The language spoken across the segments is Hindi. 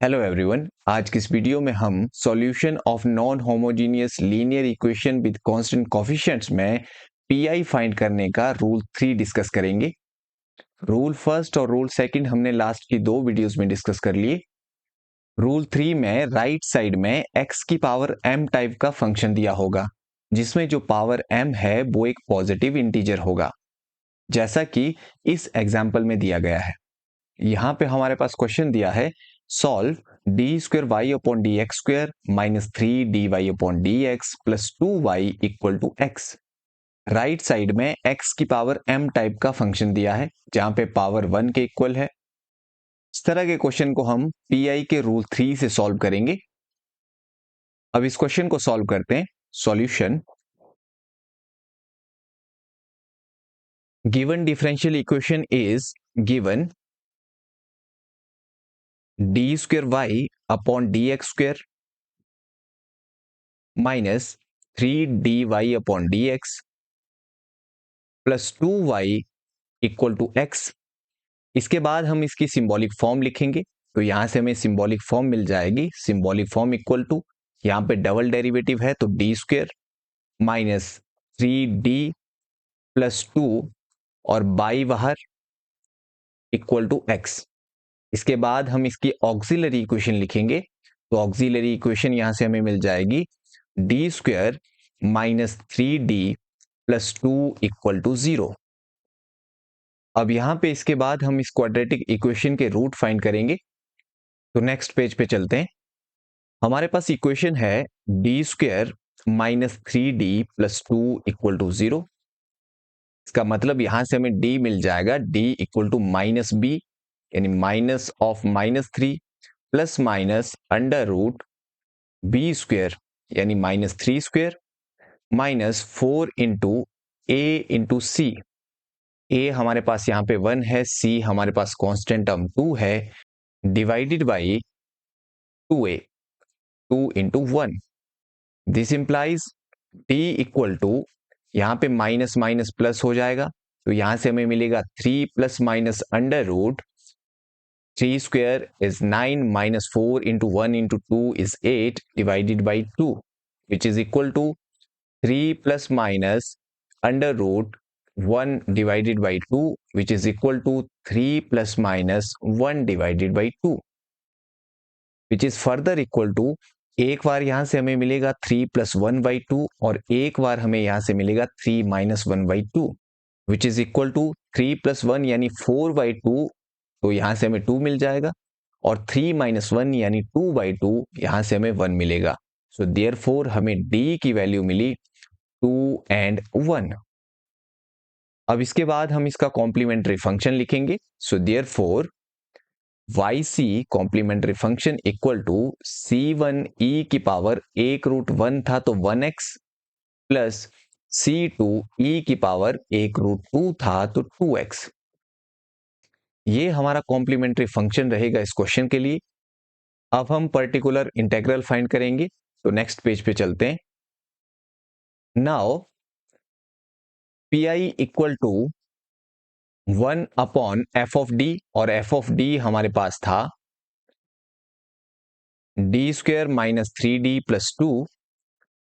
हेलो एवरीवन, आज की इस वीडियो में हम solution of non homogeneous linear equation with constant coefficients में पीआई फाइंड करने का रूल 3 डिस्कस करेंगे। रूल फर्स्ट और रूल सेकंड हमने लास्ट की दो वीडियोस में डिस्कस कर लिए। रूल 3 में राइट साइड में x की पावर m टाइप का फंक्शन दिया होगा, जिसमें जो पावर m है वो एक पॉजिटिव इंटीजर होगा, जैसा कि इस एग्जाम्पल में दिया गया है। यहां पे हमारे पास क्वेश्चन दिया है, solve D square Y upon D x square minus 3 dy upon D x plus 2y equal to x. Right side में x की पावर m टाइप का फंक्शन दिया है, जहां पे पावर 1 के इक्वल है। इस तरह के क्वेश्चन को हम पीआई के रूल 3 से सॉल्व करेंगे। अब इस क्वेश्चन को सॉल्व करते हैं। Solution, given differential equation is given d square Y upon D x square minus 3 dy upon D x plus 2y equal to x. इसके बाद हम इसकी सिंबॉलिक फॉर्म लिखेंगे, तो यहां से हमें सिंबॉलिक फॉर्म मिल जाएगी। सिंबॉलिक फॉर्म इक्वल टू, यहां पे डबल डेरिवेटिव है तो D square minus 3d plus 2 और बाई बाहर इक्वल टू एक्स। इसके बाद हम इसकी ऑक्सिलरी इक्वेशन लिखेंगे, तो ऑक्सिलरी इक्वेशन यहां से हमें मिल जाएगी D square minus 3d plus 2 equal to 0। अब यहां पे इसके बाद हम इस क्वाड्रेटिक इक्वेशन के रूट फाइंड करेंगे। तो नेक्स्ट पेज पे चलते हैं। हमारे पास इक्वेशन है d square minus 3d plus 2 equal to 0। इसका मतलब यहां से हमें d मिल जाएगा, d equal to minus B, यानी minus of minus 3 plus minus under root B square यानी minus 3 square minus 4 into A into C. A हमारे पास यहाँ पे 1 है, सी हमारे पास कांस्टेंट टर्म 2 है, divided by 2a, 2 into 1। This implies d equal to, यहाँ पे माइनस माइनस प्लस हो जाएगा, तो यहां से हमें मिलेगा 3 plus minus under root 3 square is 9 minus 4 into 1 into 2 is 8 divided by 2, which is equal to 3 plus minus under root 1 divided by 2 which is equal to 3 plus minus 1 divided by 2 which is further equal to, एक बार यहां से हमें मिलेगा 3 plus 1 by 2 और एक बार हमें यहां से मिलेगा 3 minus 1 by 2 which is equal to 3 plus 1 यानी 4 by 2, तो यहां से हमें 2 मिल जाएगा, और 3 minus 1 यानी 2 by 2, यहां से हमें 1 मिलेगा। सो देयरफॉर हमें d की वैल्यू मिली 2 and 1। अब इसके बाद हम इसका कॉम्प्लीमेंट्री फंक्शन लिखेंगे। So therefore yc complementary function equal to c1 e की पावर 1√1 था तो 1x प्लस c2 e की पावर 1√2 था तो 2x। ये हमारा कॉम्प्लीमेंट्री फंक्शन रहेगा इस क्वेश्चन के लिए। अब हम पर्टिकुलर इंटेग्रल फाइंड करेंगे, तो नेक्स्ट पेज पे चलते हैं। Now p equal to 1 upon f of d, और एफ ऑफ डी हमारे पास था D square minus 3d plus 2,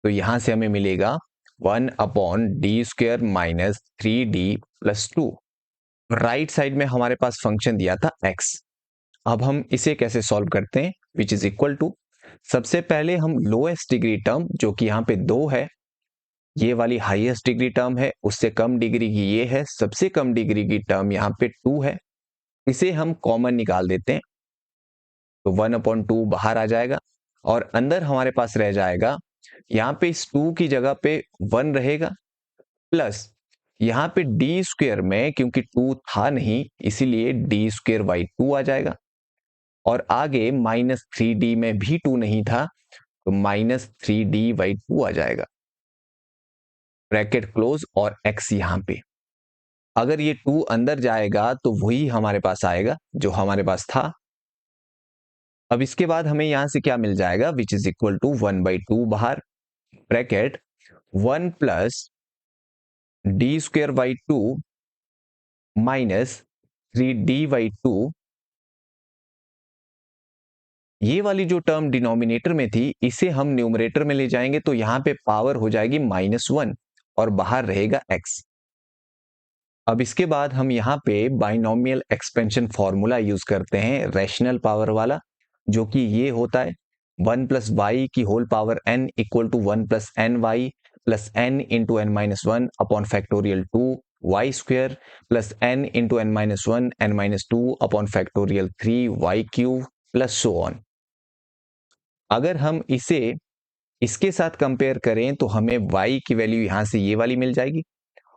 तो यहां से हमें मिलेगा 1 upon d square minus 3d plus 2। Right side में हमारे पास फंक्शन दिया था x। अब हम इसे कैसे सॉल्व करते हैं, विच इज इक्वल टू, सबसे पहले हम लोएस्ट डिग्री टर्म जो कि यहाँ पे 2 है, ये वाली हाईएस्ट डिग्री टर्म है, उससे कम डिग्री की ये है, सबसे कम डिग्री की टर्म यहाँ पे 2 है, इसे हम कॉमन निकाल देते हैं, तो 1/2 बाहर आ जाएगा और अंदर हमारे पास रह जाएगा, यहां पे इस 2 की जगह पे 1 रहेगा, प्लस यहां पे डी स्क्वेयर में क्योंकि 2 था नहीं इसीलिए डी स्क्वेयर बाई 2 आ जाएगा, और आगे माइनस 3d में भी 2 नहीं था तो माइनस 3d बाई 2 आ जाएगा, ब्रैकेट क्लोज, और x यहां पे। अगर ये 2 अंदर जाएगा तो वही हमारे पास आएगा जो हमारे पास था। अब इसके बाद हमें यहां से क्या मिल जाएगा, विच इज इक्वल टू 1/2 बाहर, bracket 1 plus D square by 2 minus 3d by 2 ये वाली जो टर्म डिनोमिनेटर में थी इसे हम न्यूमरेटर में ले जाएंगे तो यहां पे पावर हो जाएगी -1 और बाहर रहेगा x। अब इसके बाद हम यहाँ पे बाइनोमियल एक्सपेंशन फॉर्मूला यूज करते हैं रैशनल पावर वाला, जो कि ये होता है 1 प्लस वाई की whole power n equal to 1 plus n y plus n into n minus one upon factorial 2 y square plus n into n minus one n minus two upon factorial 3 y cube plus so on. अगर हम इसे इसके साथ कंपेयर करें तो हमें y की वैल्यू यहां से ये वाली मिल जाएगी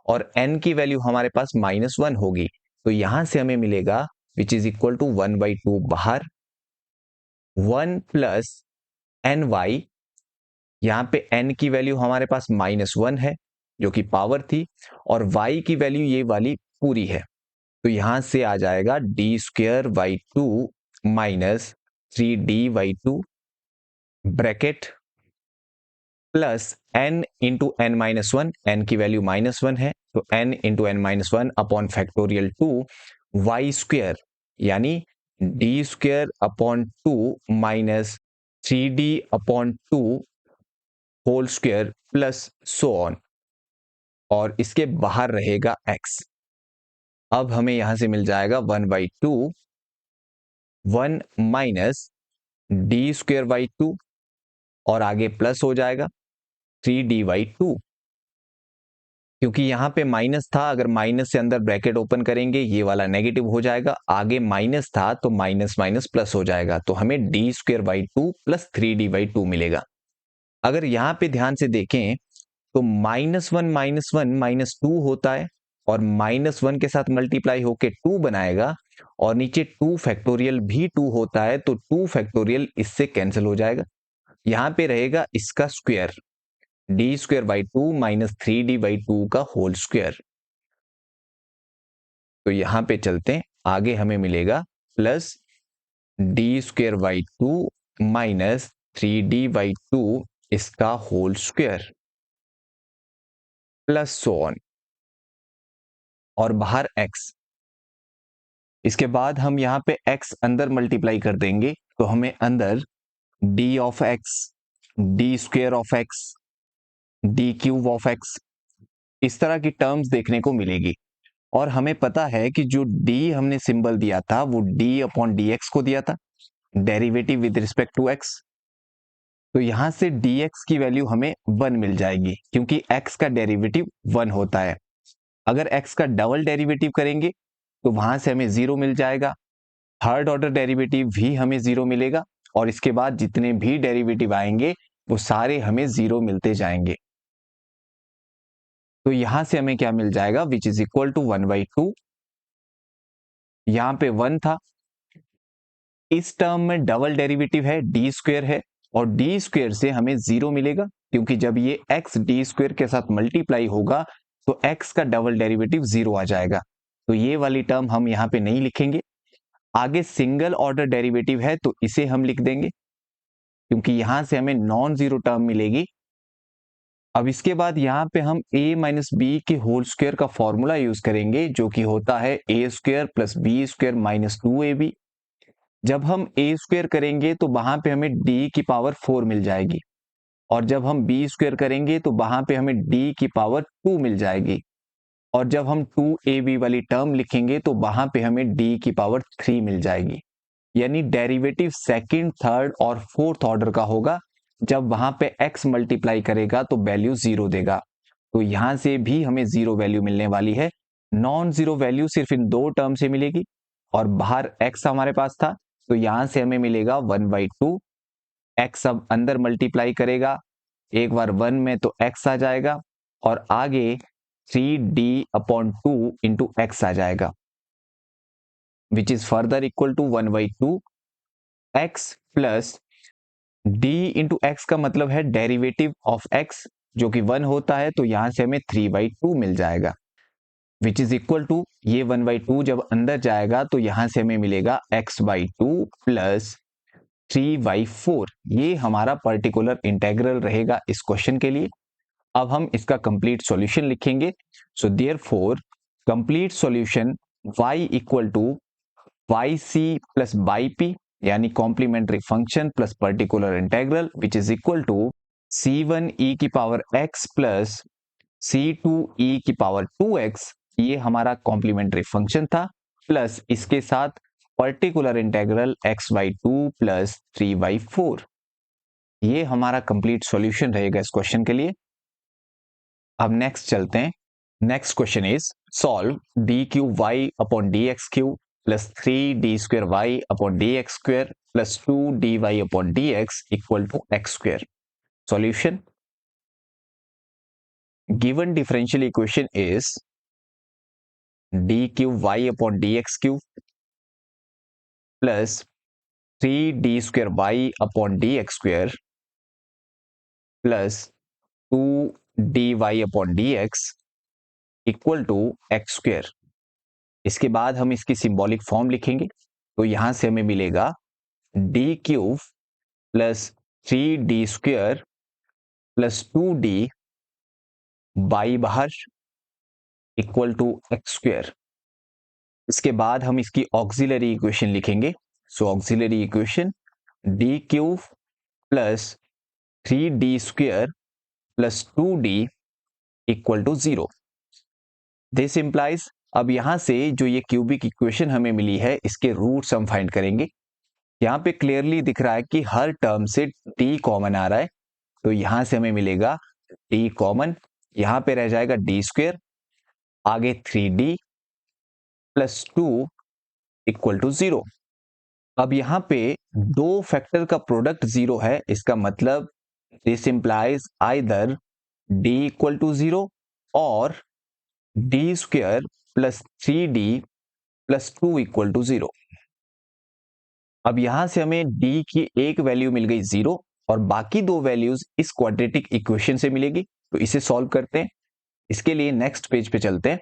और n की वैल्यू हमारे पास -1 होगी, तो यहां से हमें मिलेगा विच इज इक्वल टू 1/2 बाहर 1 प्लस एन वाई। यहां पे n की वैल्यू हमारे पास -1 है जो कि पावर थी और y की वैल्यू ये वाली पूरी है, तो यहां से आ जाएगा d²/2 minus 3d/2 bracket plus n into n minus one, एन की वैल्यू -1 है तो n into n minus one upon factorial 2 y square यानी d²/2 minus 3d/2 whole square plus so on और इसके बाहर रहेगा x। अब हमें यहां से मिल जाएगा 1/2 1 माइनस d²/2 और आगे प्लस हो जाएगा 3d/2, क्योंकि यहां पे माइनस था, अगर माइनस से अंदर ब्रैकेट ओपन करेंगे ये वाला नेगेटिव हो जाएगा, आगे माइनस था तो माइनस माइनस प्लस हो जाएगा, तो हमें d²/2 प्लस 3d/2 मिलेगा। अगर यहां पे ध्यान से देखें तो -1 -2 होता है और -1 के साथ मल्टीप्लाई होके 2 बनाएगा और नीचे 2 फैक्टोरियल भी 2 होता है तो 2 फैक्टोरियल इससे कैंसिल हो जाएगा, यहां पे रहेगा इसका स्क्वायर d²/2 माइनस 3d/2 का होल स्क्वायर। तो यहां पे चलते हैं आगे, हमें मिलेगा प्लस d²/2 माइनस 3d/2 इसका whole square plus so on और बाहर x। इसके बाद हम यहां पे x अंदर मल्टीप्लाई कर देंगे तो हमें अंदर d of x, d² of x, d³ of x इस तरह की टर्म्स देखने को मिलेगी। और हमें पता है कि जो d हमने सिंबल दिया था वो d/dx को दिया था, derivative with respect to x। तो यहां से dx की वैल्यू हमें 1 मिल जाएगी क्योंकि x का डेरिवेटिव 1 होता है। अगर x का डबल डेरिवेटिव करेंगे तो वहां से हमें 0 मिल जाएगा, थर्ड ऑर्डर डेरिवेटिव भी हमें 0 मिलेगा और इसके बाद जितने भी डेरिवेटिव आएंगे वो सारे हमें 0 मिलते जाएंगे। तो यहां से हमें क्या मिल जाएगा विच इज इक्वल टू 1/2, यहां पे 1 था, इस टर्म में डबल डेरिवेटिव है d² है और d² से हमें 0 मिलेगा क्योंकि जब ये x d² के साथ मल्टीप्लाई होगा तो x का डबल डेरिवेटिव 0 आ जाएगा, तो ये वाली टर्म हम यहां पे नहीं लिखेंगे। आगे सिंगल ऑर्डर डेरिवेटिव है तो इसे हम लिख देंगे क्योंकि यहां से हमें नॉन जीरो टर्म मिलेगी। अब इसके बाद यहां पे हम a माइनस बी के होल स्क्वायर का फॉर्मूला यूज करेंगे जो कि होता है a² plus b² minus 2ab। जब हम a² करेंगे तो वहां पे हमें d की पावर 4 मिल जाएगी और जब हम b² करेंगे तो वहां पे हमें d की पावर 2 मिल जाएगी और जब हम 2ab वाली टर्म लिखेंगे तो वहां पे हमें d की पावर 3 मिल जाएगी, यानी डेरिवेटिव सेकंड, थर्ड और फोर्थ ऑर्डर का होगा। जब वहां पे x मल्टीप्लाई करेगा तो वैल्यू 0 देगा, तो यहां से भी हमें 0 वैल्यू मिलने वाली है। नॉन जीरो वैल्यू सिर्फ इन दो टर्म से मिलेगी और बाहर x हमारे पास था तो यहां से हमें मिलेगा 1/2, x अब अंदर मल्टीप्लाई करेगा एक बार 1 में तो x आ जाएगा और आगे 3d/2 इंटू x आ जाएगा which is further equal to 1/2 x plus d into x का मतलब है डेरिवेटिव ऑफ x जो कि 1 होता है, तो यहां से हमें 3/2 मिल जाएगा विच इज इक्वल टू ये 1/2 जब अंदर जाएगा तो यहां से हमें मिलेगा x/2 प्लस 3/4। ये हमारा पर्टिकुलर इंटेग्रल रहेगा इस क्वेश्चन के लिए। अब हम इसका कंप्लीट सॉल्यूशन लिखेंगे। So therefore complete solution y equal to yc plus yp यानी complementary function plus particular integral which is equal to c1 e की power x plus c2 e की पावर 2x, ये हमारा कॉम्प्लीमेंट्री फंक्शन था, प्लस इसके साथ पर्टिकुलर इंटेग्रल x/2 प्लस 3/4। ये हमारा कंप्लीट सॉल्यूशन रहेगा इस क्वेश्चन के लिए। अब नेक्स्ट चलते हैं। Next question is solve d cube y upon D x cube plus 3d² y upon dx² plus 2dy upon dx equal to x²। Solution, given differential equation is d cube y upon dx cube plus 3d² y upon dx² plus 2dy upon dx equal to x²। इसके बाद हम इसकी सिंबॉलिक फॉर्म लिखेंगे, तो यहां से हमें मिलेगा D cube plus 3d² plus 2d by बाहर इक्वल टू x²। इसके बाद हम इसकी ऑक्सिलरी इक्वेशन लिखेंगे। So auxiliary equation D cube plus 3d² plus 2d equal to 0। This implies, अब यहां से जो ये क्यूबिक इक्वेशन हमें मिली है इसके रूट्स हम फाइंड करेंगे। यहां पे क्लियरली दिख रहा है कि हर टर्म से d कॉमन आ रहा है, तो यहां से हमें मिलेगा d कॉमन, यहां पे रह जाएगा d², आगे 3d प्लस 2 इक्वल टू 0। अब यहां पे दो फैक्टर का प्रोडक्ट 0 है, इसका मतलब this implies either d equal to 0 और d² plus 3d plus 2 equal to 0। अब यहां से हमें d की एक वैल्यू मिल गई 0 और बाकी दो वैल्यूज इस क्वाड्रेटिक इक्वेशन से मिलेगी, तो इसे सॉल्व करते हैं। इसके लिए नेक्स्ट पेज पे चलते हैं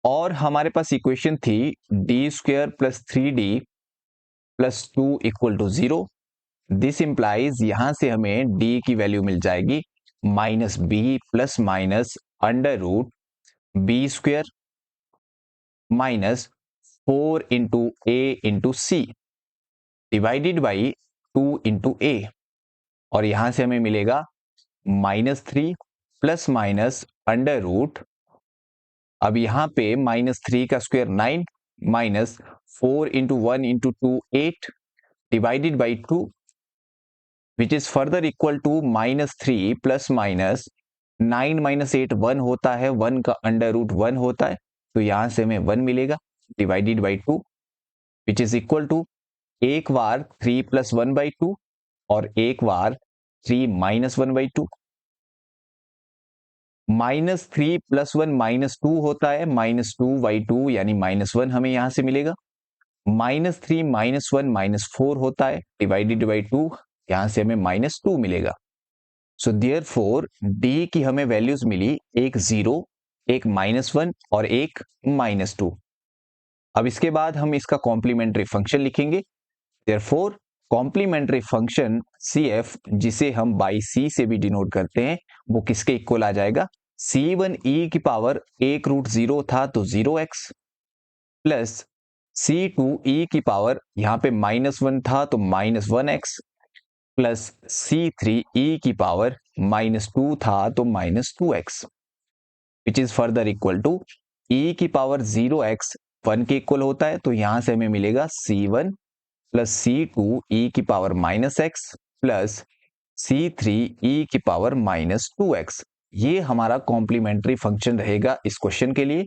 और हमारे पास इक्वेशन थी d² plus 3d plus 2 equal to 0। This implies यहां से हमें d की वैल्यू मिल जाएगी -b plus minus under root b² minus 4 into a into c divided by 2 into a, और यहां से हमें मिलेगा -3 प्लस माइनस अंडर रूट, अब यहां पे -3 का square 9 minus 4 into 1 into 2 8 divided by 2 which is further equal to -3 plus minus 9 minus 8 1 होता है, 1 का अंडर रूट 1 होता है, तो यहां से हमें 1 मिलेगा divided by 2 which is equal to एक बार 3 प्लस 1/2 और एक बार 3 माइनस 1/2। -3 प्लस 1 -2 होता है, -2/2 यानी -1 हमें यहां से मिलेगा। -3 -1 -4 होता है, डिवाइडेड बाई 2, यहां से हमें -2 मिलेगा। सो देयरफॉर d की हमें वैल्यूज मिली, एक 0, एक -1 और एक -2। अब इसके बाद हम इसका कॉम्प्लीमेंट्री फंक्शन लिखेंगे। देयरफॉर कॉम्प्लीमेंट्री फंक्शन CF, जिसे हम बाई C से भी डिनोट करते हैं, वो किसके इक्वल आ जाएगा, c1 e की पावर 1√0 था तो 0x प्लस c2 e की पावर यहां पे -1 था तो -1x प्लस c3 e की पावर -2 था तो -2x which is further equal to e की पावर 0x 1 के इक्वल होता है, तो यहां से हमें मिलेगा c1 प्लस c2 e की power -x plus c3 e की पावर -2x। ये हमारा कॉम्प्लीमेंट्री फंक्शन रहेगा इस क्वेश्चन के लिए।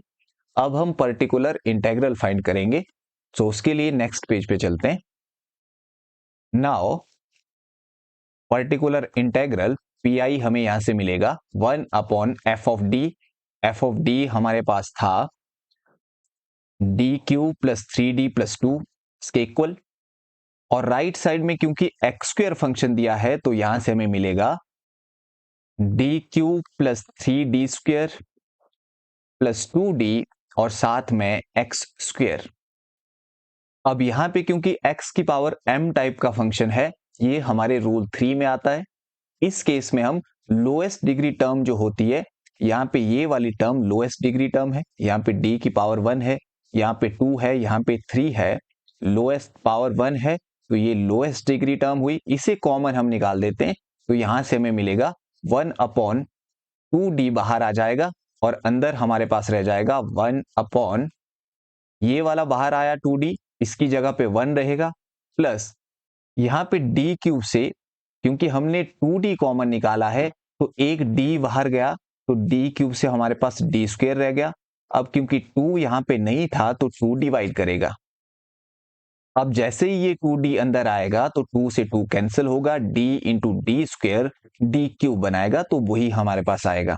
अब हम पर्टिकुलर इंटेग्रल फाइंड करेंगे, तो उसके लिए नेक्स्ट पेज पे चलते हैं। नाउ पर्टिकुलर इंटेग्रल पी हमें यहां से मिलेगा 1 अपॉन एफ ऑफ डी हमारे पास था d³ प्लस 3d प्लस 2 इसके इक्वल, और राइट साइड में क्योंकि x² फंक्शन दिया है तो यहां से हमें मिलेगा d³ plus 3d² plus 2d और साथ में x²। अब यहां पे क्योंकि x की पावर m टाइप का फंक्शन है, ये हमारे रूल 3 में आता है। इस केस में हम लोएस्ट डिग्री टर्म जो होती है, यहाँ पे ये वाली टर्म लोएस्ट डिग्री टर्म है, यहाँ पे d की पावर 1 है, यहाँ पे 2 है, यहाँ पे 3 है, लोएस्ट पावर 1 है, तो ये लोएस्ट डिग्री टर्म हुई, इसे कॉमन हम निकाल देते हैं, तो यहां से हमें मिलेगा 1/2d बाहर आ जाएगा और अंदर हमारे पास रह जाएगा 1/, ये वाला बाहर आया 2d, इसकी जगह पे 1 रहेगा, प्लस यहाँ पे d क्यूब से, क्योंकि हमने 2d कॉमन निकाला है तो एक d बाहर गया, तो d क्यूब से हमारे पास d स्क्वायर रह गया। अब क्योंकि 2 यहाँ पे नहीं था तो 2 डिवाइड करेगा। अब जैसे ही ये 2d अंदर आएगा तो 2 से 2 कैंसिल होगा, d into D square D cube बनाएगा, तो वही हमारे पास आएगा।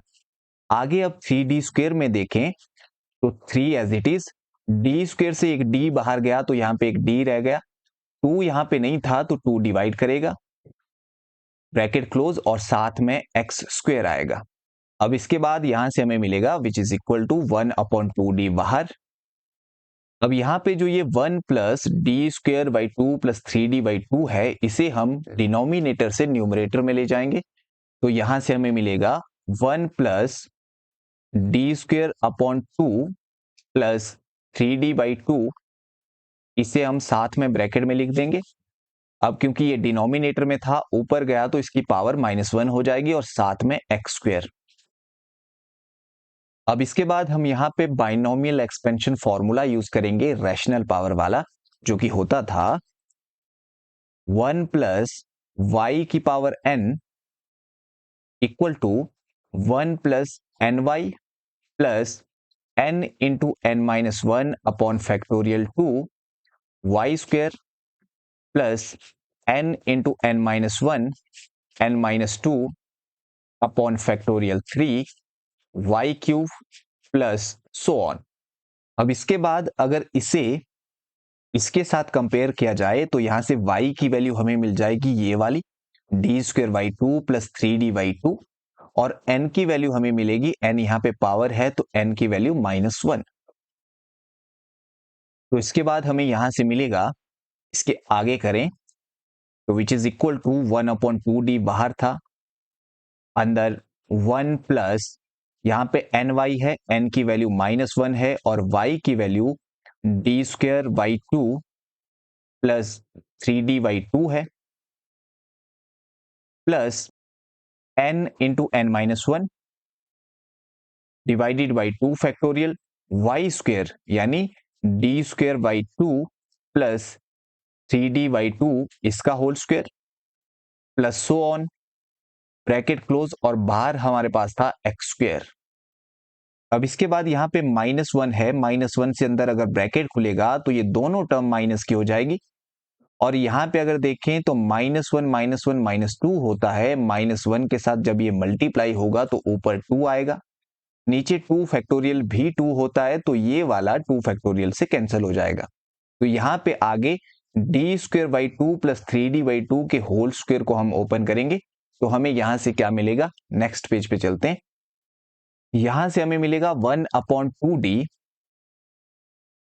आगे अब 3d स्क्वायर में देखें तो 3 as it is, d square से एक d बाहर गया तो यहाँ पे एक d रह गया, 2 यहाँ पे नहीं था तो 2 डिवाइड करेगा, ब्रैकेट क्लोज, और साथ में x स्क्वायर आएगा। अब इसके बाद यहां से हमें मिलेगा which is equal to 1/2d बाहर। अब यहाँ पे जो ये 1 plus D square by 2 plus 3d/2 है, इसे हम डिनोमिनेटर से न्यूमरेटर में ले जाएंगे, तो यहां से हमें मिलेगा 1 plus D square upon 2 plus 3d/2, इसे हम साथ में ब्रैकेट में लिख देंगे। अब क्योंकि ये डिनोमिनेटर में था, ऊपर गया तो इसकी पावर -1 हो जाएगी और साथ में x स्क्वायर। अब इसके बाद हम यहाँ पे बाइनोमियल एक्सपेंशन फॉर्मूला यूज करेंगे, रैशनल पावर वाला, जो कि होता था 1 प्लस वाई की power n equal to 1 plus n y plus n into n-1 upon factorial 2 y square plus n into n-1 n-2 upon factorial 3 y cube plus so on. अब इसके बाद अगर इसे इसके साथ कंपेयर किया जाए तो यहां से y की वैल्यू हमें मिल जाएगी ये वाली D square by 2 plus 3d/2, और n की वैल्यू हमें मिलेगी, n यहां पे पावर है तो n की वैल्यू -1। तो इसके बाद हमें यहां से मिलेगा, इसके आगे करें तो विच इज इक्वल टू 1/2d बाहर था, अंदर 1 प्लस यहां पे एन वाई है, n की वैल्यू -1 है, और y की value D square by 2 plus 3d/2 है, plus n into n-1 divided by 2 factorial Y square यानी D square by 2 plus 3d/2 इसका whole square plus so on, bracket close, और बाहर हमारे पास था x स्क्वायर। अब इसके बाद यहाँ पे -1 है, -1 से अंदर अगर ब्रैकेट खुलेगा तो ये दोनों टर्म माइनस की हो जाएगी, और यहाँ पे अगर देखें तो -1 -2 होता है, -1 के साथ जब ये मल्टीप्लाई होगा तो ऊपर 2 आएगा, नीचे 2 फैक्टोरियल भी 2 होता है, तो ये वाला 2 फैक्टोरियल से कैंसिल हो जाएगा। तो यहाँ पे आगे D square by 2 plus 3d/2 के होल स्क्वायर को हम ओपन करेंगे, तो हमें यहां से क्या मिलेगा, नेक्स्ट पेज पे चलते हैं। यहां से हमें मिलेगा 1/2d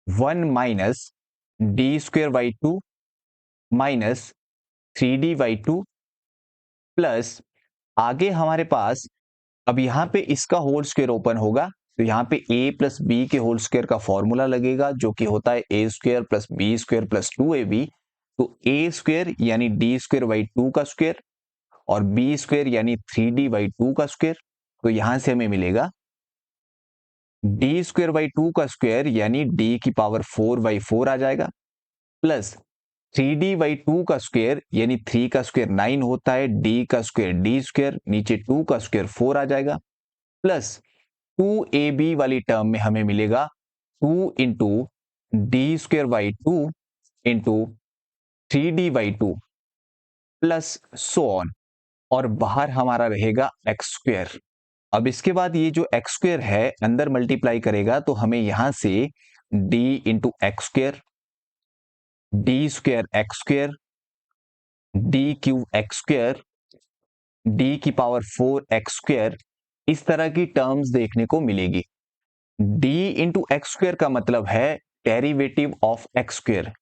1 minus D square by 2 minus 3d/2 plus आगे हमारे पास, अब यहां पे इसका होल स्क्वायर ओपन होगा, तो यहाँ पे a प्लस बी के होल स्क्वायर का फॉर्मूला लगेगा, जो कि होता है a square plus b square plus 2ab। तो a स्क्वायर यानी डी स्क्वायर बाई 2 का स्क्वायर और b स्क्वायर यानी 3d/2 का स्क्वायर, तो यहां से हमें मिलेगा डी स्क्वायर बाई 2 का स्क्वायर यानी d की पावर 4/4 आ जाएगा, प्लस 3d/2 का स्क्वायर यानी 3 का स्क्वायर 9 होता है, d का स्क्वायर d स्क्वायर, नीचे 2 का स्क्वायर 4 आ जाएगा, प्लस 2ab वाली टर्म में हमें मिलेगा 2 into D square by 2 into 3d/2 plus so on, और बाहर हमारा रहेगा x स्क्वायर। अब इसके बाद ये जो x स्क्वायर है अंदर मल्टीप्लाई करेगा, तो हमें यहां से d into x square, D square x square, D cube x square, D की पावर 4x स्क्वायर, इस तरह की टर्म्स देखने को मिलेगी। d इंटू एक्स स्क्वायर का मतलब है डेरिवेटिव ऑफ एक्स स्क्वायर,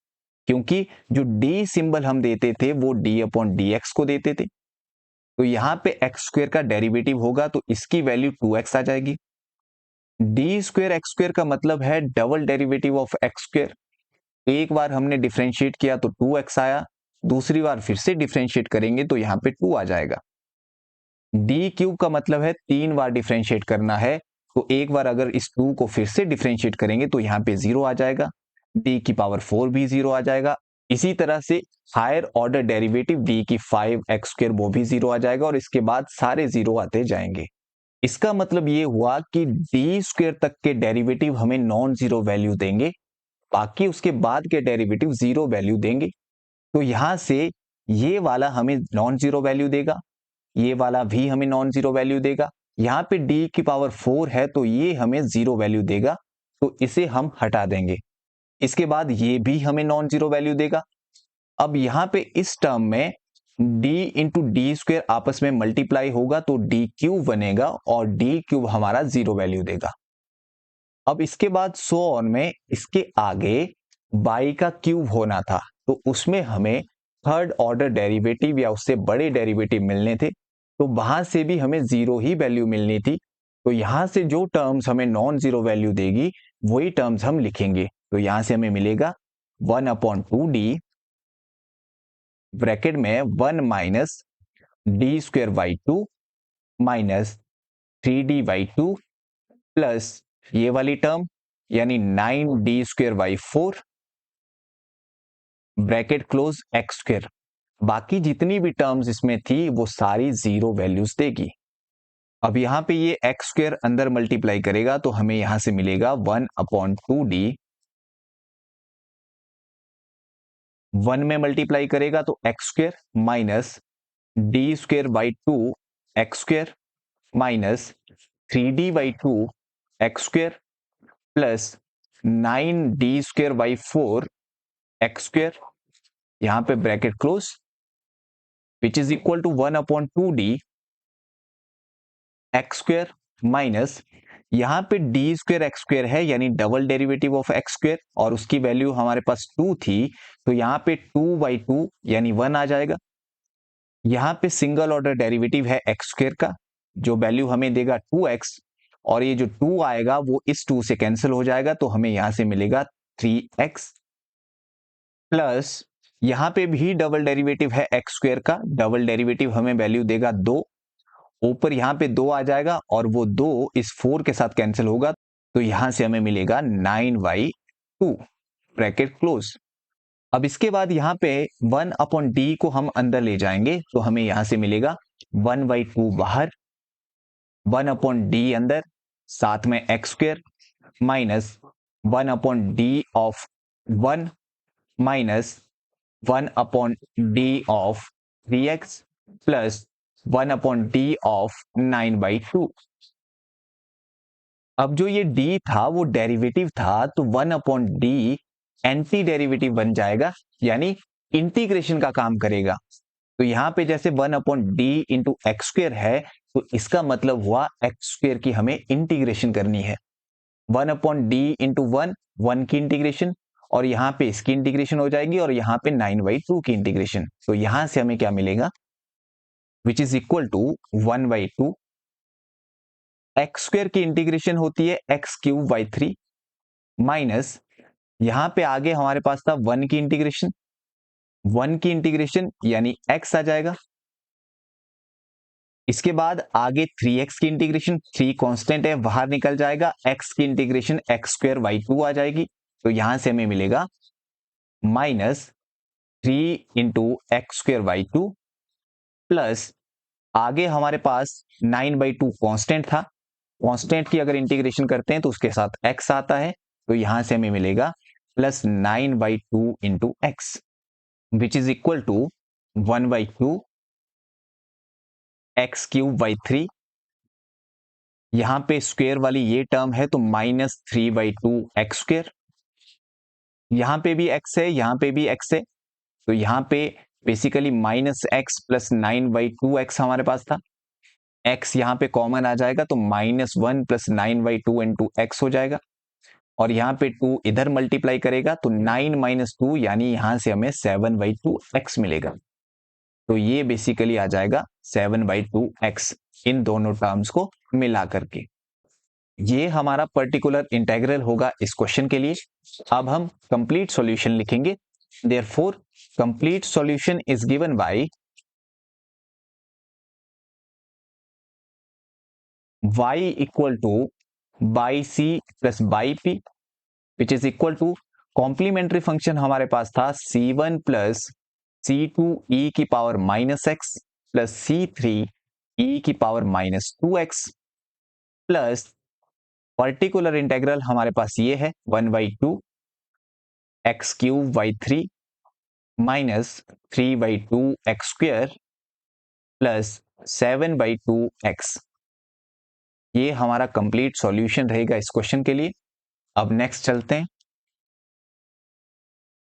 क्योंकि जो d सिंबल हम देते थे वो d/dx को देते थे, तो यहां पे एक्स स्क्वायर का डेरिवेटिव होगा तो इसकी वैल्यू 2x आ जाएगी। डी स्क्वायर एक्स स्क्वायर का मतलब है double derivative of x square, एक बार हमने डिफरेंशिएट किया तो 2x आया, दूसरी बार फिर से डिफरेंशिएट करेंगे तो यहाँ पे 2 आ जाएगा। डी क्यूब का मतलब है 3 बार डिफरेंशिएट करना है, तो एक बार अगर इस 2 को फिर से डिफरेंशिएट करेंगे तो यहाँ पे 0 आ जाएगा, डी की पावर 4 भी 0 आ जाएगा। इसी तरह से हायर ऑर्डर डेरिवेटिव डी की 5x² वो भी 0 आ जाएगा और इसके बाद सारे 0 आते जाएंगे। इसका मतलब ये हुआ कि d² तक के डेरिवेटिव हमें नॉन जीरो वैल्यू देंगे, बाकी उसके बाद के डेरिवेटिव 0 वैल्यू देंगे। तो यहां से ये वाला हमें नॉन जीरो वैल्यू देगा, ये वाला भी हमें नॉन जीरो वैल्यू देगा। यहाँ पे d की पावर 4 है तो ये हमें 0 वैल्यू देगा, तो इसे हम हटा देंगे। इसके बाद ये भी हमें नॉन जीरो वैल्यू देगा। अब यहाँ पे इस टर्म में d इंटू d² आपस में मल्टीप्लाई होगा तो d क्यूब बनेगा और d क्यूब हमारा 0 वैल्यू देगा। अब इसके बाद सो ऑन में इसके आगे y का क्यूब होना था, तो उसमें हमें थर्ड ऑर्डर डेरिवेटिव या उससे बड़े डेरिवेटिव मिलने थे, तो वहां से भी हमें 0 ही वैल्यू मिलनी थी। तो यहां से जो टर्म्स हमें नॉन जीरो वैल्यू देगी वही टर्म्स हम लिखेंगे। तो यहां से हमें मिलेगा 1/2d ब्रैकेट में 1 minus d²/2 minus 3d/2 plus ये वाली टर्म यानी 9d²/4 ब्रैकेट क्लोज x²। बाकी जितनी भी टर्म्स इसमें थी वो सारी 0 वैल्यूज देगी। अब यहां पे ये x² अंदर मल्टीप्लाई करेगा तो हमें यहां से मिलेगा 1/2d, 1 में मल्टीप्लाई करेगा तो x² minus d²/2 x² minus 3d/2 x² plus 9d²/4 x², यहां पे bracket close, which is equal to 1/2d x² minus यहां पे d² x² है यानी डबल डेरिवेटिव ऑफ x² और उसकी वैल्यू हमारे पास 2 थी, तो यहां पे 2/2 यानी 1 आ जाएगा। यहां पे सिंगल ऑर्डर डेरिवेटिव है x² का, जो वैल्यू हमें देगा 2x, और ये जो 2 आएगा वो इस 2 से कैंसिल हो जाएगा, तो हमें यहां से मिलेगा 3x प्लस यहां पे भी डबल डेरिवेटिव है x² का, डबल डेरिवेटिव हमें वैल्यू देगा 2, ऊपर यहां पे 2 आ जाएगा और वो 2 इस 4 के साथ कैंसिल होगा, तो यहां से हमें मिलेगा 9/2 ब्रैकेट क्लोज। अब इसके बाद यहाँ पे 1/d को हम अंदर ले जाएंगे तो हमें यहां से मिलेगा 1/2 बाहर, 1/d अंदर, साथ में x² minus 1/d of 1 minus 1/d of 3x plus 1/d of 9/2। अब जो ये d था वो डेरिवेटिव था, तो 1/d एंटी डेरिवेटिव बन जाएगा, यानी इंटीग्रेशन का काम करेगा। तो यहां पे जैसे 1/d इंटू x² है, तो इसका मतलब हुआ x² की हमें इंटीग्रेशन करनी है। 1/d इंटू 1 की इंटीग्रेशन, और यहां पे इसकी इंटीग्रेशन हो जाएगी, और यहां पे 9/2 की इंटीग्रेशन। तो यहां से हमें क्या मिलेगा, which is equal to 1/2 x² की इंटीग्रेशन होती है x³ 3 माइनस यहां पे आगे हमारे पास था 1 की इंटीग्रेशन, 1 की इंटीग्रेशन यानी x आ जाएगा। इसके बाद आगे 3x की इंटीग्रेशन, 3 कांस्टेंट है बाहर निकल जाएगा, x की इंटीग्रेशन x²/2 आ जाएगी। तो यहां से हमें मिलेगा माइनस 3 इंटू x²/2 प्लस आगे हमारे पास 9/2 कांस्टेंट था, कांस्टेंट की अगर इंटीग्रेशन करते हैं तो उसके साथ x आता है, तो यहां से हमें मिलेगा plus 9/2 into x, which is equal to 1/2 x³ यहां पे स्क्वेयर वाली ये टर्म है तो माइनस 3/2 x², यहां पे भी x है, यहां पे भी x है, तो यहां पे basically minus x plus 9/2x हमारे पास था, x यहां पे कॉमन आ जाएगा तो -1 प्लस 9/2 इंटू एक्स हो जाएगा, और यहाँ पे 2 इधर मल्टीप्लाई करेगा तो 9 माइनस 2 यानी यहां से हमें 7/2x मिलेगा। तो ये बेसिकली आ जाएगा 7/2x इन दोनों टर्म्स को मिला करके। ये हमारा पर्टिकुलर इंटेग्रल होगा इस क्वेश्चन के लिए। अब हम कंप्लीट सॉल्यूशन लिखेंगे। Therefore complete solution is given by y equal to y C plus y P which is equal to complementary function हमारे पास था c1 प्लस c2 e की power minus x plus c3 e की power minus 2x plus particular integral हमारे पास ये है 1/2 x cube by 3 minus 3/2 x square plus 7/2 x. ये हमारा कंप्लीट सॉल्यूशन रहेगा इस क्वेश्चन के लिए। अब नेक्स्ट चलते हैं।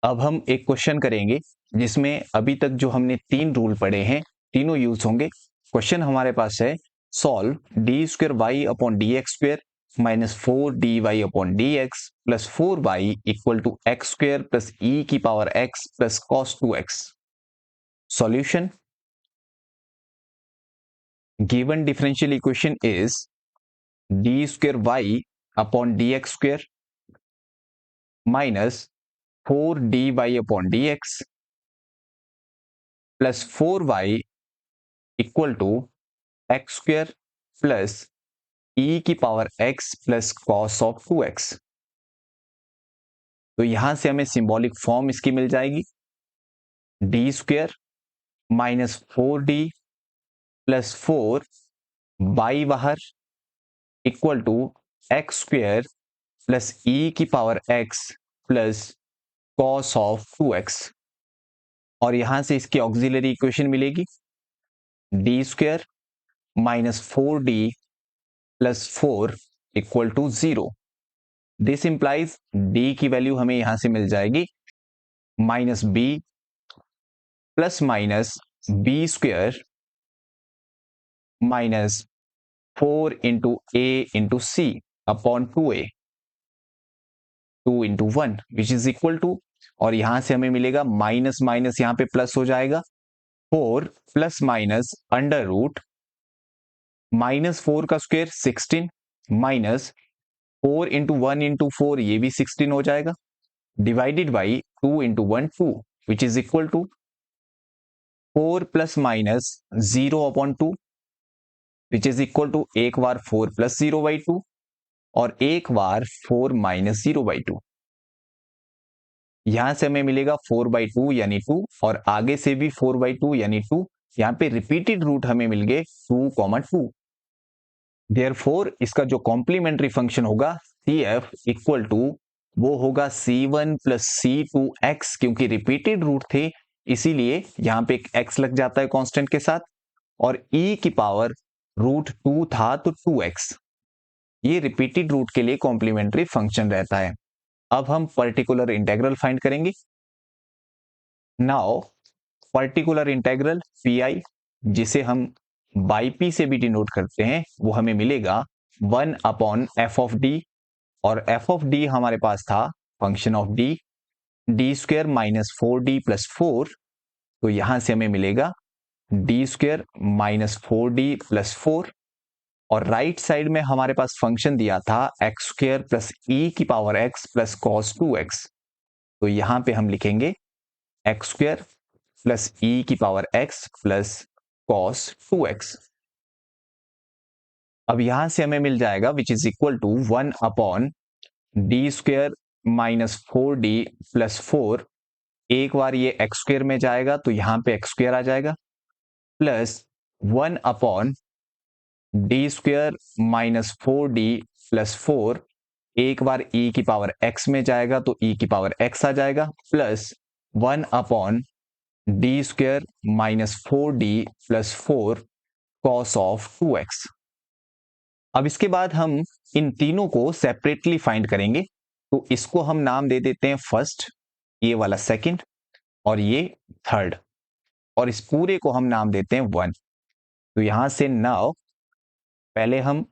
अब हम एक क्वेश्चन करेंगे जिसमें अभी तक जो हमने 3 रूल पढ़े हैं तीनों यूज होंगे। क्वेश्चन हमारे पास है solve D square Y upon D x square minus 4 D Y upon D x plus 4y equal to X square plus E की power X plus cos 2x। Solution given differential equation is D square Y upon D x square minus 4dy upon D x plus 4y equal to X square plus E की power X plus cos of 2x। तो यहां से हमें सिंबॉलिक फॉर्म इसकी मिल जाएगी D square minus 4d plus 4 by बाहर equal to X square plus E की power X plus cos of 2x। और यहां से इसकी ऑक्सिलरी इक्वेशन मिलेगी D square minus 4d plus 4 equal to 0। This implies d की वैल्यू हमें यहां से मिल जाएगी minus B plus minus B square minus 4 into A into C upon 2a 2 into 1 which is equal to, और यहां से हमें मिलेगा माइनस माइनस यहां पे प्लस हो जाएगा 4 plus minus under root minus 4 का स्क्वायर 16 माइनस 4 इंटू 1 इंटू 4 ये भी 16 हो जाएगा divided by 2 into 1 2 which is equal to 4 plus minus 0 upon 2 which is equal to एक बार 4 प्लस 0/2 और एक बार 4 माइनस 0/2। यहां से हमें मिलेगा 4/2 यानी 2 और आगे से भी 4/2 यानी 2। यहां पे रिपीटेड रूट हमें मिल गए 2, 2। देयरफॉर इसका जो कॉम्प्लीमेंट्री फंक्शन होगा CF इक्वल टू वो होगा C1 प्लस C2x, क्योंकि रिपीटेड रूट थे इसीलिए यहां पे एक x लग जाता है कांस्टेंट के साथ, और e की पावर रूट 2 था तो 2x। ये रिपीटेड रूट के लिए कॉम्प्लीमेंट्री फंक्शन रहता है। अब हम पर्टिकुलर इंटेग्रल फाइंड करेंगे। नाउ पर्टिकुलर इंटेग्रल PI जिसे हम बाई पी से भी डिनोट करते हैं वो हमें मिलेगा 1 अपॉन एफ ऑफ डी, और एफ ऑफ डी हमारे पास था function of D D square minus 4d plus 4। तो यहां से हमें मिलेगा D square minus 4d plus 4, और राइट साइड में हमारे पास फंक्शन दिया था एक्स स्क्वेयर प्लस ई की power X plus cos 2x। तो यहां पे हम लिखेंगे एक्स स्क्वेयर प्लस ई की power X plus cos 2x। अब यहां से हमें मिल जाएगा which is equal to 1 upon d square minus 4d plus 4। एक बार ये एक्स स्क्वेयर में जाएगा तो यहां पे एक्स स्क्वेयर आ जाएगा plus 1 upon d square minus 4d plus 4। एक बार e की पावर x में जाएगा तो e की पावर x आ जाएगा plus 1 upon d square minus 4d plus 4 cos of 2x। अब इसके बाद हम इन तीनों को सेपरेटली फाइंड करेंगे। तो इसको हम नाम दे देते हैं फर्स्ट, ये वाला सेकंड और ये थर्ड, और इस पूरे को हम नाम देते हैं 1। तो यहां से नाउ पहले हम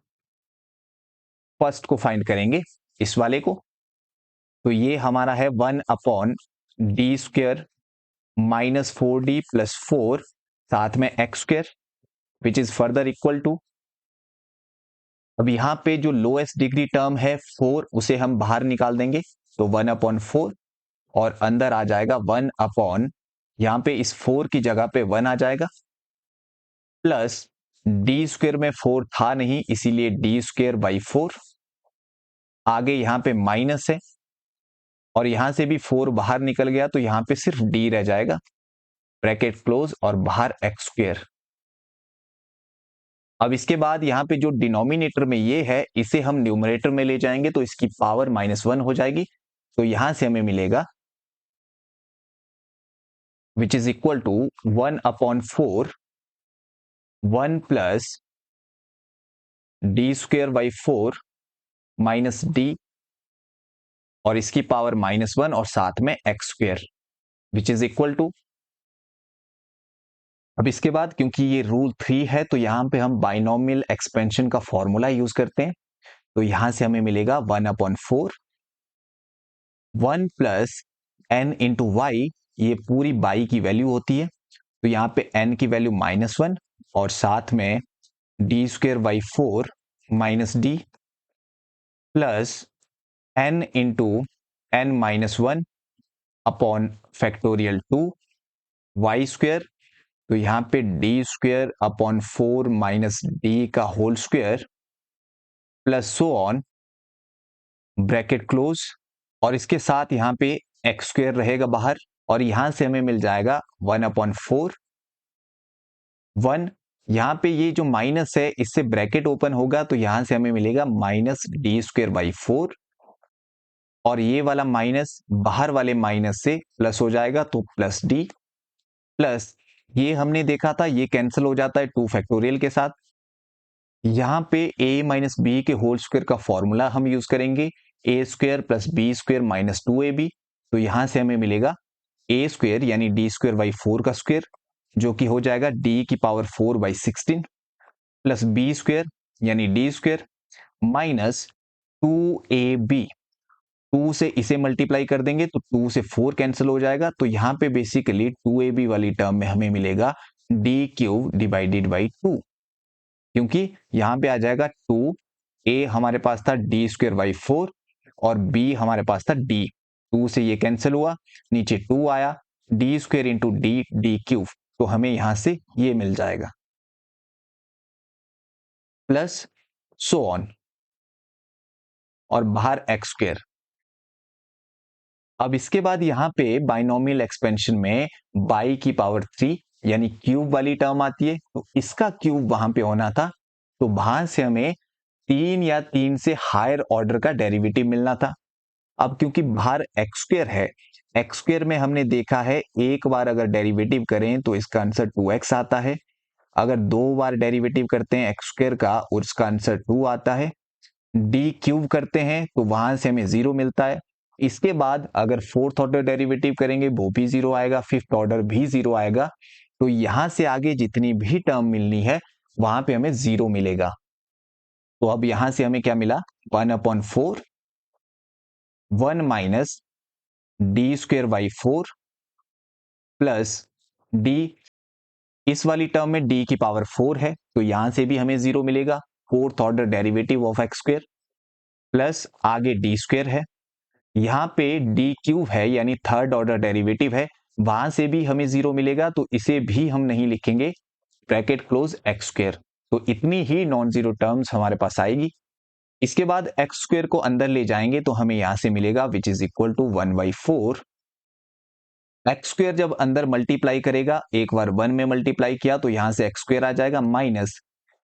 फर्स्ट को फाइंड करेंगे, इस वाले को। तो ये हमारा है 1 upon d square minus 4d plus 4 साथ में x square which is further equal to अब यहाँ पे जो लोएस्ट डिग्री टर्म है 4, उसे हम बाहर निकाल देंगे, तो 1/4 और अंदर आ जाएगा 1/, यहाँ पे इस 4 की जगह पे 1 आ जाएगा, प्लस डी स्क्वेयर में 4 था नहीं, इसीलिए d²/4। आगे यहाँ पे माइनस है और यहां से भी 4 बाहर निकल गया, तो यहाँ पे सिर्फ d रह जाएगा, ब्रैकेट क्लोज और बाहर x²। अब इसके बाद यहाँ पे जो डिनोमिनेटर में ये है, इसे हम न्यूमरेटर में ले जाएंगे, तो इसकी पावर -1 हो जाएगी। तो यहां से हमें मिलेगा which is equal to 1/4 1 plus d²/4 minus d और इसकी पावर -1 और साथ में x², which is equal to. अब इसके बाद क्योंकि ये रूल 3 है, तो यहां पे हम बाइनोमियल एक्सपेंशन का फॉर्मूला यूज करते हैं। तो यहां से हमें मिलेगा 1/4 1 प्लस n इंटू वाई, ये पूरी बाई की वैल्यू होती है, तो यहाँ पे n की वैल्यू -1 और साथ में d²/4 minus d plus n into n-1 upon factorial 2 y²। तो यहाँ पे d²/4 माइनस d का whole square plus so on, bracket close, और इसके साथ यहाँ पे x² रहेगा बाहर, और यहां से हमें मिल जाएगा 1/4 1। यहां पे ये जो माइनस है, इससे ब्रैकेट ओपन होगा, तो यहां से हमें मिलेगा -d²/4 और ये वाला माइनस बाहर वाले माइनस से प्लस हो जाएगा, तो प्लस d प्लस ये हमने देखा था, ये कैंसिल हो जाता है 2 फैक्टोरियल के साथ। यहां पे a माइनस बी के होल स्क्वायर का फॉर्मूला हम यूज करेंगे, a² plus b² minus 2ab। तो यहां से हमें मिलेगा a² यानी d²/4 का स्क्वायर, जो कि हो जाएगा d⁴/16 प्लस b² यानी d² माइनस 2ab। 2 से इसे मल्टीप्लाई कर देंगे तो 2 से 4 कैंसिल हो जाएगा, तो यहां पे बेसिकली 2ab वाली टर्म में हमें मिलेगा d³/2, क्योंकि यहां पे आ जाएगा 2, a हमारे पास था d²/4 और b हमारे पास था d। 2 से ये कैंसिल हुआ, नीचे 2 आया, d² इंटू d³ तो हमें यहां से ये मिल जाएगा, प्लस सो ऑन और बाहर x²। अब इसके बाद यहां पे बाइनोमियल एक्सपेंशन में बाई की पावर 3 यानी क्यूब वाली टर्म आती है, तो इसका क्यूब वहां पे होना था, तो वहां से हमें 3 या 3 से हायर ऑर्डर का डेरिवेटिव मिलना था। अब क्योंकि बाहर x² है, x² में हमने देखा है एक बार अगर डेरिवेटिव करें तो इसका आंसर 2x आता है, अगर 2 बार डेरिवेटिव करते हैं x² का और इसका आंसर 2 आता है, d³ करते हैं तो वहां से हमें 0 मिलता है। इसके बाद अगर फोर्थ ऑर्डर डेरिवेटिव करेंगे वो भी 0 आएगा, फिफ्थ ऑर्डर भी 0 आएगा, तो यहां से आगे जितनी भी टर्म मिलनी है वहां पे हमें 0 मिलेगा। तो अब यहां से हमें क्या मिला, 1/4 1 माइनस d²/4 प्लस d, इस वाली टर्म में d की पावर 4 है, तो यहां से भी हमें 0 मिलेगा, fourth order derivative of x² plus आगे d² है, यहां पे d³ है यानी थर्ड ऑर्डर डेरिवेटिव है, वहां से भी हमें 0 मिलेगा, तो इसे भी हम नहीं लिखेंगे, ब्रैकेट क्लोज x²। तो इतनी ही नॉन जीरो टर्म्स हमारे पास आएगी। इसके बाद x² को अंदर ले जाएंगे तो हमें यहां से मिलेगा which is equal to 1/4। x² जब अंदर मल्टीप्लाई करेगा, एक बार 1 में मल्टीप्लाई किया तो यहां से x² आ जाएगा, माइनस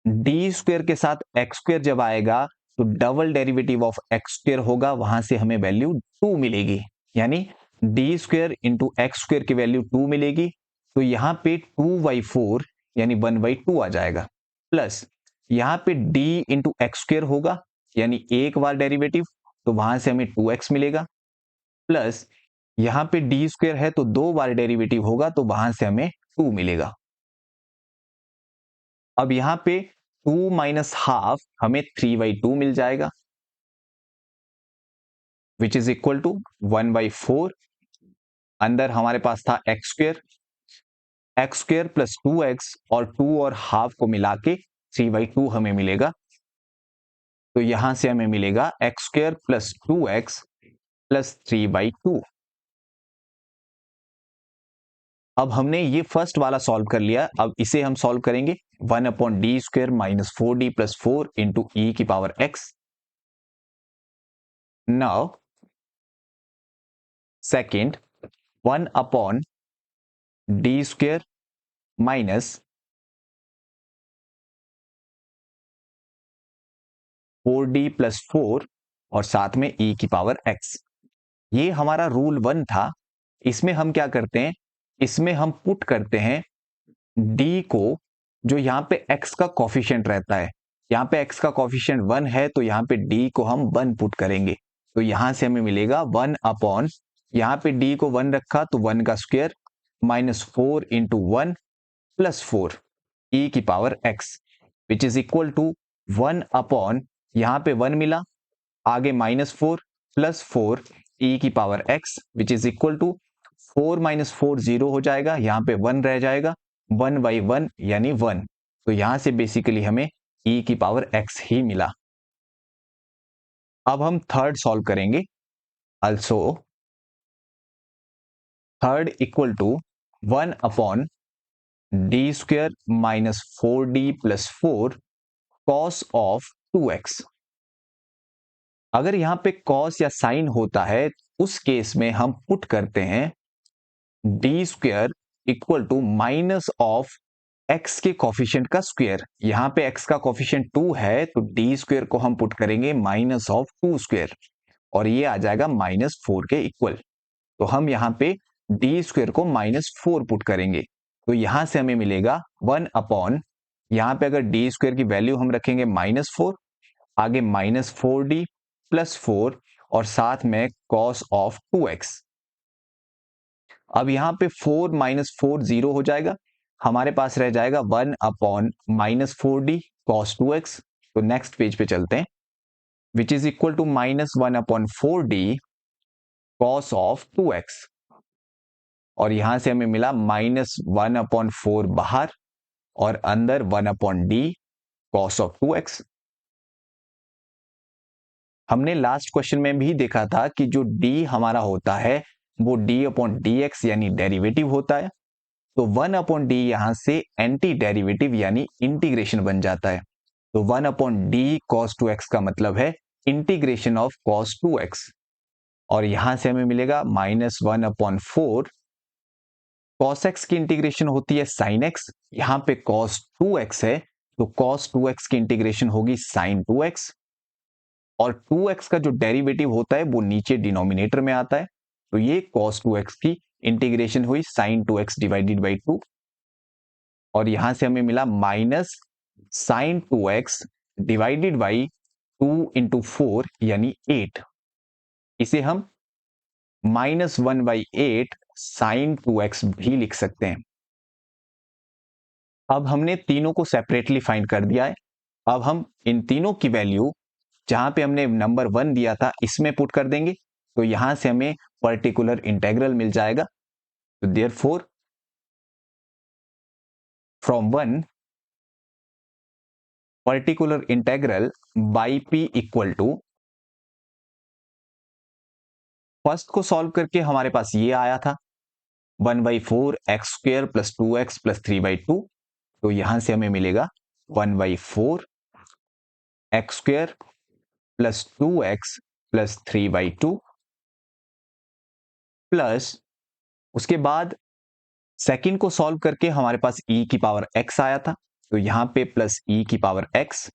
d² के साथ x² जब आएगा तो डबल डेरिवेटिव ऑफ x² होगा, वहां से हमें वैल्यू 2 मिलेगी, यानी d² इंटू x² की वैल्यू 2 मिलेगी, तो यहां पे 2/4 यानी 1/2 आ जाएगा, प्लस यहां पे d इंटू x² होगा यानी एक बार डेरिवेटिव, तो वहां से हमें 2x मिलेगा, प्लस यहां पे d² है तो 2 बार डेरिवेटिव होगा, तो वहां से हमें 2 मिलेगा। अब यहां पे 2 माइनस हाफ हमें 3/2 मिल जाएगा, विच इज इक्वल टू 1/4, अंदर हमारे पास था x² प्लस 2x और 2 और हाफ को मिला के 3/2 हमें मिलेगा, तो यहां से हमें मिलेगा x square plus 2x plus 3/2। अब हमने ये फर्स्ट वाला सॉल्व कर लिया, अब इसे हम सॉल्व करेंगे 1/d² minus 4d plus 4 into ई की power x। Now second 1/d² minus 4d plus 4 और साथ में ई की पावर x। ये हमारा रूल 1 था। इसमें हम क्या करते हैं, इसमें हम पुट करते हैं d को, जो यहां पे x का कॉफिशिएंट रहता है, यहां पे x का कॉफिशिएंट 1 है तो यहां पे d को हम 1 पुट करेंगे। तो यहां से हमें मिलेगा 1 अपॉन, यहां पे d को 1 रखा तो 1 का स्क्वायर माइनस 4 इंटू 1 प्लस 4 ई की power x which is equal to 1 upon, यहां पे 1 मिला, आगे माइनस 4 प्लस 4 ई की power x which is equal to 4 minus 4 0 हो जाएगा, यहां पे 1 रह जाएगा, 1/1 यानी 1। तो यहां से बेसिकली हमें e की पावर x ही मिला। अब हम थर्ड सॉल्व करेंगे। Also third equal to 1/d² minus 4d plus 4 cos of 2x। अगर यहां पे कॉस या साइन होता है उस केस में हम पुट करते हैं d² equal to minus of x के कॉफिशिएंट का स्क्वायर। यहां पे x का कॉफिशिएंट 2 है तो d² को हम पुट करेंगे माइनस ऑफ 2² और ये आ जाएगा -4 के इक्वल। तो हम यहां पे d² को -4 पुट करेंगे तो यहां से हमें मिलेगा 1 अपॉन, यहां पे अगर d² की वैल्यू हम रखेंगे -4, आगे -4d प्लस 4 और साथ में कॉस ऑफ 2x। अब यहां पे 4 माइनस 4 0 हो जाएगा, हमारे पास रह जाएगा 1 अपॉन -4d कॉस 2x। तो नेक्स्ट पेज पे चलते हैं, which is equal to -1 upon 4d cos of 2x और यहां से हमें मिला -1 अपॉन 4 बाहर और अंदर 1 upon d cos of 2x। हमने लास्ट क्वेश्चन में भी देखा था कि जो d हमारा होता है वो d अपॉन dx यानी डेरिवेटिव होता है। तो 1 अपॉन डी यहां से एंटी डेरिवेटिव यानी इंटीग्रेशन बन जाता है। तो 1 अपॉन डी कॉस 2x का मतलब है इंटीग्रेशन ऑफ कॉस 2x और यहां से हमें मिलेगा -1 अपॉन 4 कॉस x की इंटीग्रेशन होती है साइन x, यहां पे कॉस 2x है तो कॉस 2x की इंटीग्रेशन होगी साइन 2x और 2x का जो डेरिवेटिव होता है वो नीचे डिनोमिनेटर में आता है। तो ये cos 2x की इंटीग्रेशन हुई sin 2x डिवाइडेड बाई 2 और यहां से हमें मिला minus sin 2x divided by 2 into 4 यानी 8। इसे हम -1/8 sin 2x भी लिख सकते हैं। अब हमने तीनों को सेपरेटली फाइंड कर दिया है। अब हम इन तीनों की वैल्यू जहां पे हमने नंबर 1 दिया था इसमें पुट कर देंगे तो यहां से हमें पर्टिकुलर इंटेग्रल मिल जाएगा। तो therefore from 1 particular integral by p equal to, first को सॉल्व करके हमारे पास ये आया था 1/4 x² प्लस 2x प्लस 3/2। तो यहां से हमें मिलेगा 1/4 x² plus 2x plus 3/2 plus उसके बाद सेकंड को सॉल्व करके हमारे पास e की पावर x आया था तो यहां पे प्लस e की पावर x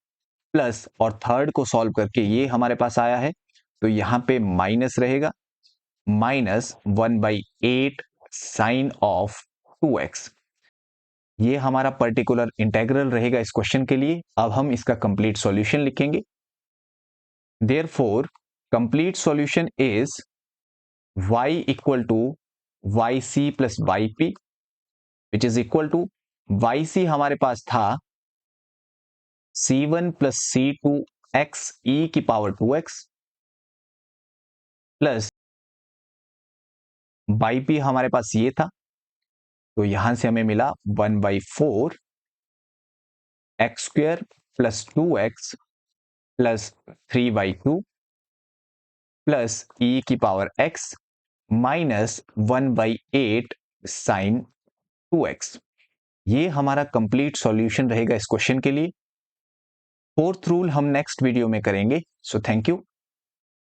प्लस और थर्ड को सॉल्व करके ये हमारे पास आया है तो यहां पे माइनस रहेगा -1/8 साइन ऑफ 2x। ये हमारा पर्टिकुलर इंटेग्रल रहेगा इस क्वेश्चन के लिए। अब हम इसका कंप्लीट सॉल्यूशन लिखेंगे। Therefore complete solution is y equal to yc plus yp which is equal to yc हमारे पास था c1 plus c2 x e की पावर 2x प्लस yp हमारे पास ये था तो यहां से हमें मिला 1/4 x² plus 2x plus 3/2 plus E की power x minus 1/8 sign 2x। ये हमारा कंप्लीट सॉल्यूशन रहेगा इस क्वेश्चन के लिए। फोर्थ रूल हम नेक्स्ट वीडियो में करेंगे। So thank you.